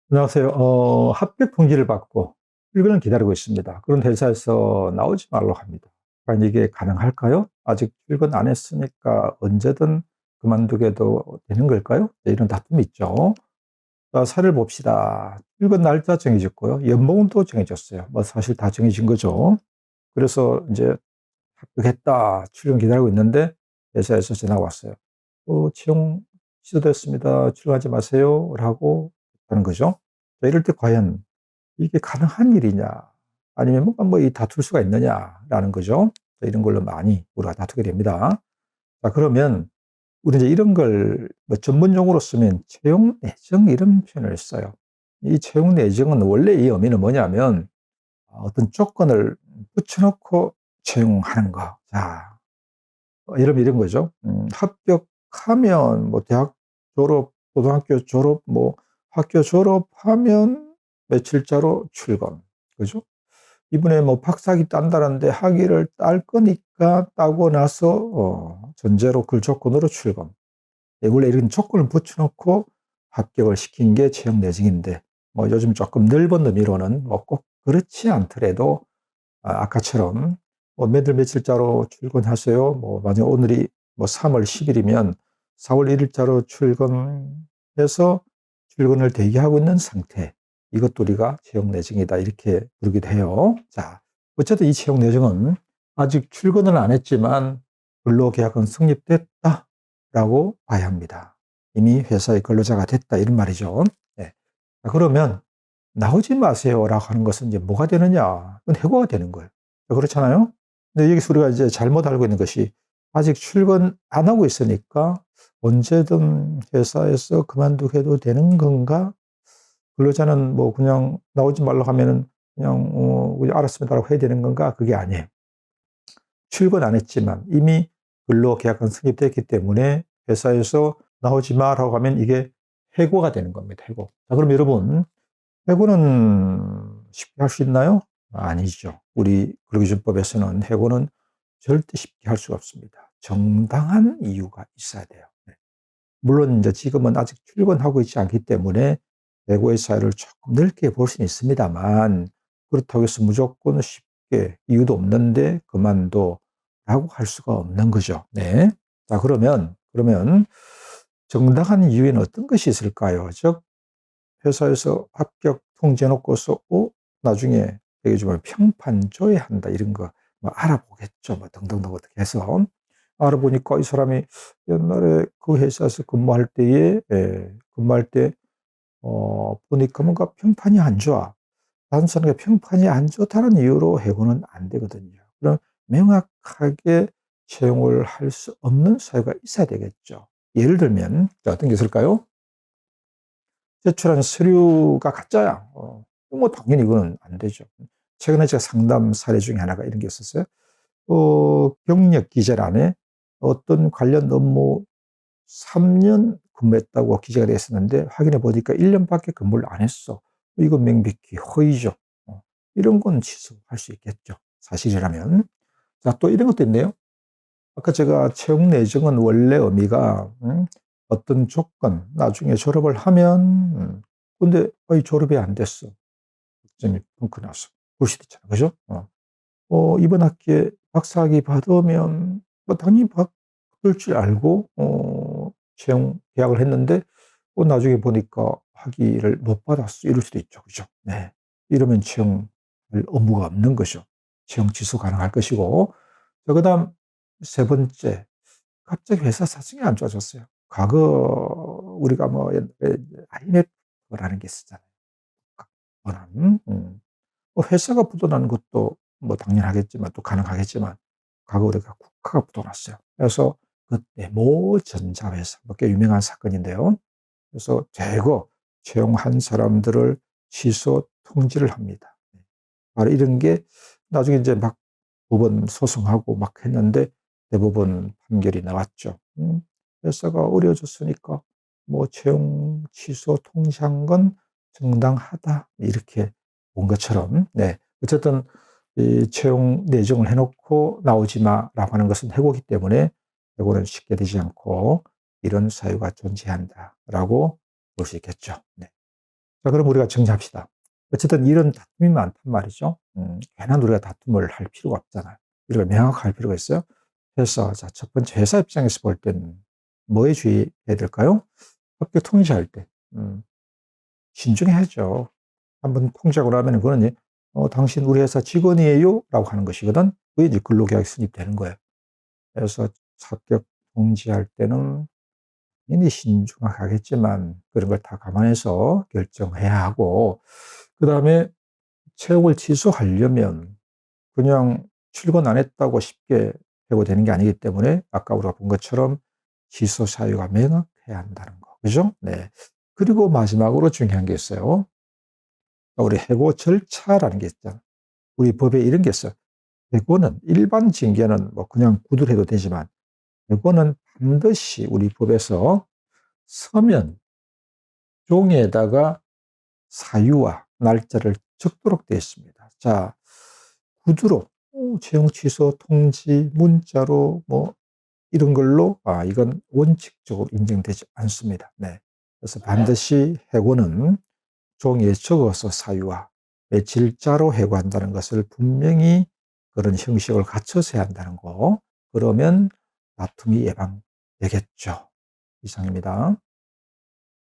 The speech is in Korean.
안녕하세요. 합격 통지를 받고 출근을 기다리고 있습니다. 그런 회사에서 나오지 말라고 합니다. 과연 이게 가능할까요? 아직 출근 안 했으니까 언제든 그만두게도 되는 걸까요? 네, 이런 다툼이 있죠. 자, 사례를 봅시다. 출근 날짜 정해졌고요. 연봉은 또 정해졌어요. 뭐 사실 다 정해진 거죠. 그래서 이제 합격했다. 출근 기다리고 있는데 회사에서 전화가 왔어요. 채용 취소됐습니다. 출근하지 마세요. 라고 하는 거죠. 자, 이럴 때 과연 이게 가능한 일이냐, 아니면 뭔가 뭐 이 다툴 수가 있느냐라는 거죠. 자, 이런 걸로 많이 우리가 다투게 됩니다. 자, 그러면 우리 이제 이런 걸 뭐 전문 용어로 쓰면 채용 내정 이런 표현을 써요. 이 채용 내정은 원래 이 의미는 뭐냐면 어떤 조건을 붙여놓고 채용하는 거. 자, 이런 거죠. 합격하면 뭐 대학 졸업, 고등학교 졸업, 뭐 학교 졸업하면 며칠자로 출근. 그죠? 이번에 뭐 박사학위 딴다는데 학위를 딸 거니까 따고 나서 전제로 그 조건으로 출근. 예, 원래 이런 조건을 붙여놓고 합격을 시킨 게 채용 내정인데, 뭐 요즘 조금 넓은 의미로는 뭐 꼭 그렇지 않더라도 아까처럼 뭐 몇월 며칠자로 출근하세요. 뭐 만약 오늘이 뭐 3월 10일이면 4월 1일자로 출근해서 출근을 대기하고 있는 상태. 이것도 우리가 채용 내정이다 이렇게 부르기도 해요. 자, 어쨌든 이 채용 내정은 아직 출근을 안 했지만 근로계약은 성립됐다라고 봐야 합니다. 이미 회사의 근로자가 됐다 이런 말이죠. 네. 자, 그러면 나오지 마세요라고 하는 것은 이제 뭐가 되느냐? 그건 해고가 되는 거예요. 그렇잖아요? 근데 여기서 우리가 이제 잘못 알고 있는 것이 아직 출근 안 하고 있으니까 언제든 회사에서 그만두게 되는 건가? 근로자는 뭐 그냥 나오지 말라고 하면은 그냥 알았습니다라고 해야 되는 건가? 그게 아니에요. 출근 안 했지만 이미 근로계약은 성립됐기 때문에 회사에서 나오지 마라고 하면 이게 해고가 되는 겁니다. 해고. 자, 그럼 여러분, 해고는 쉽게 할 수 있나요? 아니죠. 우리 근로기준법에서는 해고는 절대 쉽게 할 수가 없습니다. 정당한 이유가 있어야 돼요. 네. 물론 이제 지금은 아직 출근하고 있지 않기 때문에 해고의 사유를 조금 넓게 볼 수는 있습니다만, 그렇다고 해서 무조건 쉽게 이유도 없는데 그만둬라고 할 수가 없는 거죠. 네. 자, 그러면 정당한 이유에는 어떤 것이 있을까요? 즉 회사에서 합격 통지해 놓고서 나중에 여기 좀 평판 줘야 한다 이런 거 뭐 알아보겠죠. 뭐 등등등 어떻게 해서 알아보니까 이 사람이 옛날에 그 회사에서 근무할 때에 근무할 때 보니까 뭔가 평판이 안 좋아. 단순하게 평판이 안 좋다는 이유로 해고는 안 되거든요. 그럼 명확하게 채용을 할 수 없는 사유가 있어야 되겠죠. 예를 들면 자, 어떤 게 있을까요? 제출한 서류가 가짜야. 뭐 당연히 이거는 안 되죠. 최근에 제가 상담 사례 중에 하나가 이런 게 있었어요. 경력 기재란에 어떤 관련 업무 3년 근무했다고 기재가 되어 있었는데 확인해 보니까 1년밖에 근무를 안 했어. 이건 명백히 허위죠. 이런 건 취소할 수 있겠죠. 사실이라면. 자, 또 이런 것도 있네요. 아까 제가 채용 내정은 원래 의미가 어떤 조건, 나중에 졸업을 하면 근데 졸업이 안 됐어. 학점이 펑크 나서. 그럴 수도 있잖아. 그죠? 이번 학기에 박사학위 받으면 뭐 당연히 받을 줄 알고 채용 계약을 했는데 나중에 보니까 학위를 못 받았어. 이럴 수도 있죠. 그죠? 네. 이러면 채용할 의무가 없는 거죠. 채용 취소 가능할 것이고. 자, 그다음 세 번째. 갑자기 회사 사정이 안 좋아졌어요. 과거 우리가 뭐 옛날에 IMF라는 게 있었잖아요. 부도난. 뭐 회사가 부도나는 것도 뭐 당연하겠지만 또 가능하겠지만 과거 우리가 국가가 부도났어요. 그래서 그때 모 전자회사 뭐 꽤 유명한 사건인데요. 그래서 대거 채용한 사람들을 취소 통지를 합니다. 바로 이런 게 나중에 이제 막 법원 소송하고 막 했는데 대법원 판결이 나왔죠. 회사가 어려워졌으니까 뭐 채용 취소 통지한 건 정당하다 이렇게 본 것처럼 네. 어쨌든 이 채용 내정을 해놓고 나오지 마라고 하는 것은 해고기 때문에 해고는 쉽게 되지 않고 이런 사유가 존재한다라고 볼 수 있겠죠. 네. 자, 그럼 우리가 정리합시다. 어쨌든 이런 다툼이 많단 말이죠. 괜한 우리가 다툼을 할 필요가 없잖아요. 우리가 명확할 필요가 있어요. 그래서 자, 첫 번째 회사 입장에서 볼 때는 뭐에 주의해야 될까요? 합격 통지할 때 신중해야죠. 한번 통지하고 나면 그거는 당신 우리 회사 직원이에요? 라고 하는 것이거든. 그게 이제 근로계약이 성립되는 거예요. 그래서 합격 통지할 때는 당연히 신중하게 하겠지만 그런 걸 다 감안해서 결정해야 하고, 그다음에 채용을 취소하려면 그냥 출근 안 했다고 쉽게 해고되는 게 아니기 때문에 아까 우리가 본 것처럼 취소 사유가 명확해야 한다는 거. 그죠? 네. 그리고 마지막으로 중요한 게 있어요. 우리 해고 절차라는 게 있잖아. 우리 법에 이런 게 있어요. 해고는 일반 징계는 뭐 그냥 구두해도 되지만 해고는 반드시 우리 법에서 서면 종이에다가 사유와 날짜를 적도록 되어 있습니다. 자, 구두로 채용 취소 통지 문자로 뭐 이런 걸로 이건 원칙적으로 인정되지 않습니다. 네. 그래서 반드시 해고는 종이에 적어서 사유와 며칠자로 해고한다는 것을 분명히 그런 형식을 갖춰서 해야 한다는 거. 그러면 다툼이 예방되겠죠. 이상입니다.